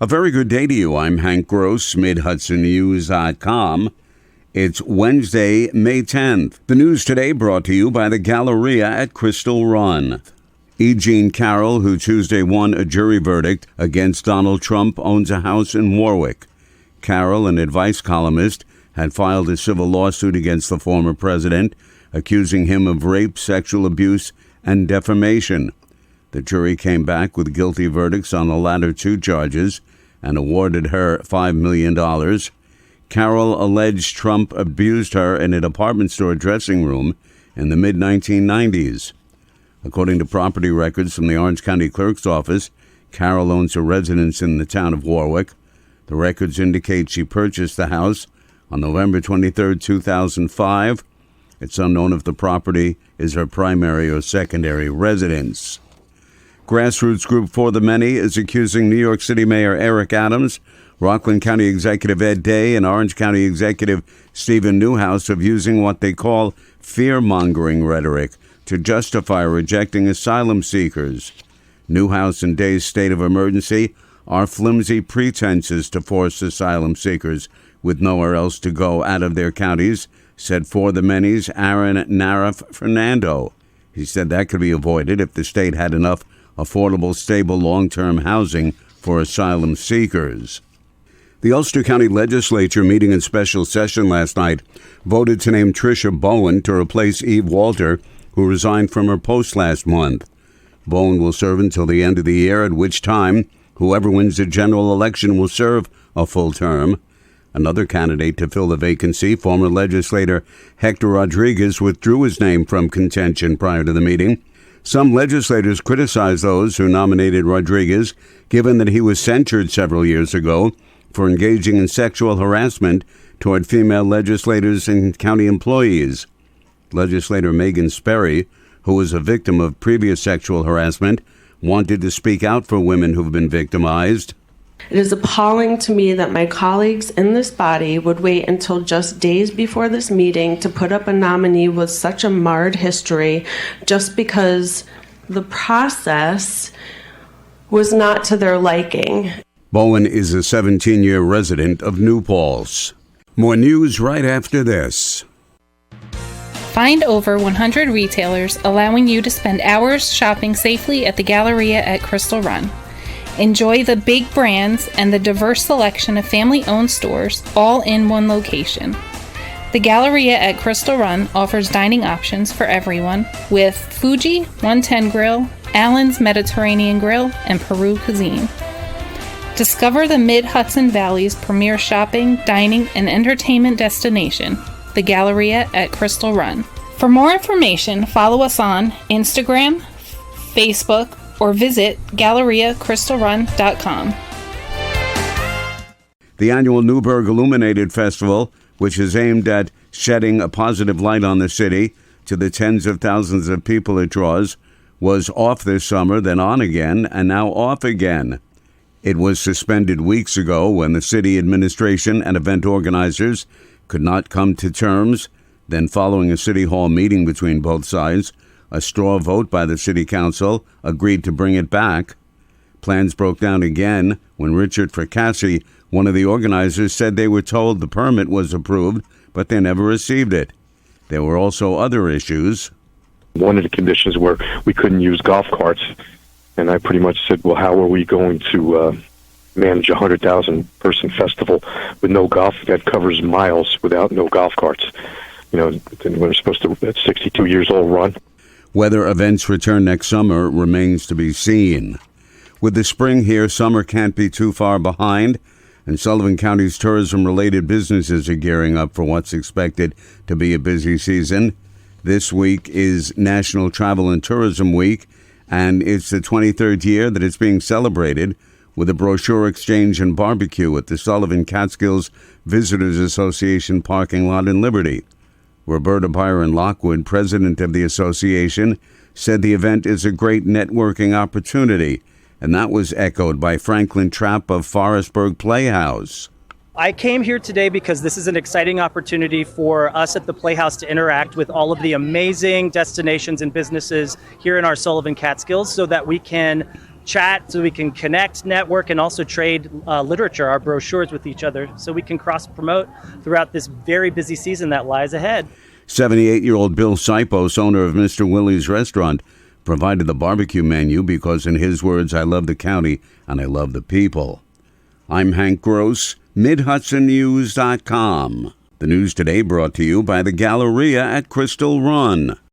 A very good day to you. I'm Hank Gross, Mid-Hudson It's Wednesday, May 10th. The news today brought to you by the Galleria at Crystal Run. E. Jean Carroll, who Tuesday won a jury verdict against Donald Trump, owns a house in Warwick. Carroll, an advice columnist, had filed a civil lawsuit against the former president, accusing him of rape, sexual abuse, and defamation. The jury came back with guilty verdicts on the latter two charges and awarded her $5 million. Carroll alleged Trump abused her in a department store dressing room in the mid-1990s. According to property records from the Orange County Clerk's Office, Carroll owns a residence in the town of Warwick. The records indicate she purchased the house on November 23, 2005. It's unknown if the property is her primary or secondary residence. Grassroots group For the Many is accusing New York City Mayor Eric Adams, Rockland County Executive Ed Day, and Orange County Executive Stephen Newhouse of using what they call fear-mongering rhetoric to justify rejecting asylum seekers. Newhouse and Day's state of emergency are flimsy pretenses to force asylum seekers with nowhere else to go out of their counties, said For the Many's Aaron Naraf Fernando. He said that could be avoided if the state had enough affordable, stable, long-term housing for asylum seekers. The Ulster County Legislature, meeting in special session last night, voted to name Tricia Bowen to replace Eve Walter, who resigned from her post last month. Bowen will serve until the end of the year, at which time whoever wins the general election will serve a full term. Another candidate to fill the vacancy, former legislator Hector Rodriguez, withdrew his name from contention prior to the meeting. Some legislators criticized those who nominated Rodriguez, given that he was censured several years ago for engaging in sexual harassment toward female legislators and county employees. Legislator Megan Sperry, who was a victim of previous sexual harassment, wanted to speak out for women who've been victimized. It is appalling to me that my colleagues in this body would wait until just days before this meeting to put up a nominee with such a marred history just because the process was not to their liking. Bowen is a 17-year resident of New Paltz. More news right after this. Find over 100 retailers allowing you to spend hours shopping safely at the Galleria at Crystal Run. Enjoy the big brands and the diverse selection of family-owned stores all in one location. The Galleria at Crystal Run offers dining options for everyone with Fuji 110 Grill, Allen's Mediterranean Grill, and Peru Cuisine. Discover the Mid-Hudson Valley's premier shopping, dining, and entertainment destination, the Galleria at Crystal Run. For more information, follow us on Instagram, Facebook, or visit GalleriaCrystalRun.com. The annual Newburgh Illuminated Festival, which is aimed at shedding a positive light on the city to the tens of thousands of people it draws, was off this summer, then on again, and now off again. It was suspended weeks ago when the city administration and event organizers could not come to terms. Then, following a city hall meeting between both sides, a straw vote by the city council agreed to bring it back. Plans broke down again when Richard Fracassi, one of the organizers, said they were told the permit was approved, but they never received it. There were also other issues. One of the conditions were we couldn't use golf carts, and I pretty much said, well, how are we going to manage a 100,000-person festival with no golf that covers miles without no golf carts? You know, we're supposed to, at 62 years old, run. Whether events return next summer remains to be seen. With the spring here, summer can't be too far behind, and Sullivan County's tourism-related businesses are gearing up for what's expected to be a busy season. This week is National Travel and Tourism Week, and it's the 23rd year that it's being celebrated with a brochure exchange and barbecue at the Sullivan Catskills Visitors Association parking lot in Liberty. Roberta Byron Lockwood, president of the association, said the event is a great networking opportunity, and that was echoed by Franklin Trapp of Forestburg Playhouse. I came here today because this is an exciting opportunity for us at the Playhouse to interact with all of the amazing destinations and businesses here in our Sullivan Catskills so that we can chat, so we can connect, network, and also trade literature, our brochures with each other, so we can cross-promote throughout this very busy season that lies ahead. 78-year-old Bill Sipos, owner of Mr. Willie's Restaurant, provided the barbecue menu because, in his words, I love the county and I love the people. I'm Hank Gross, MidHudsonNews.com. The news today brought to you by the Galleria at Crystal Run.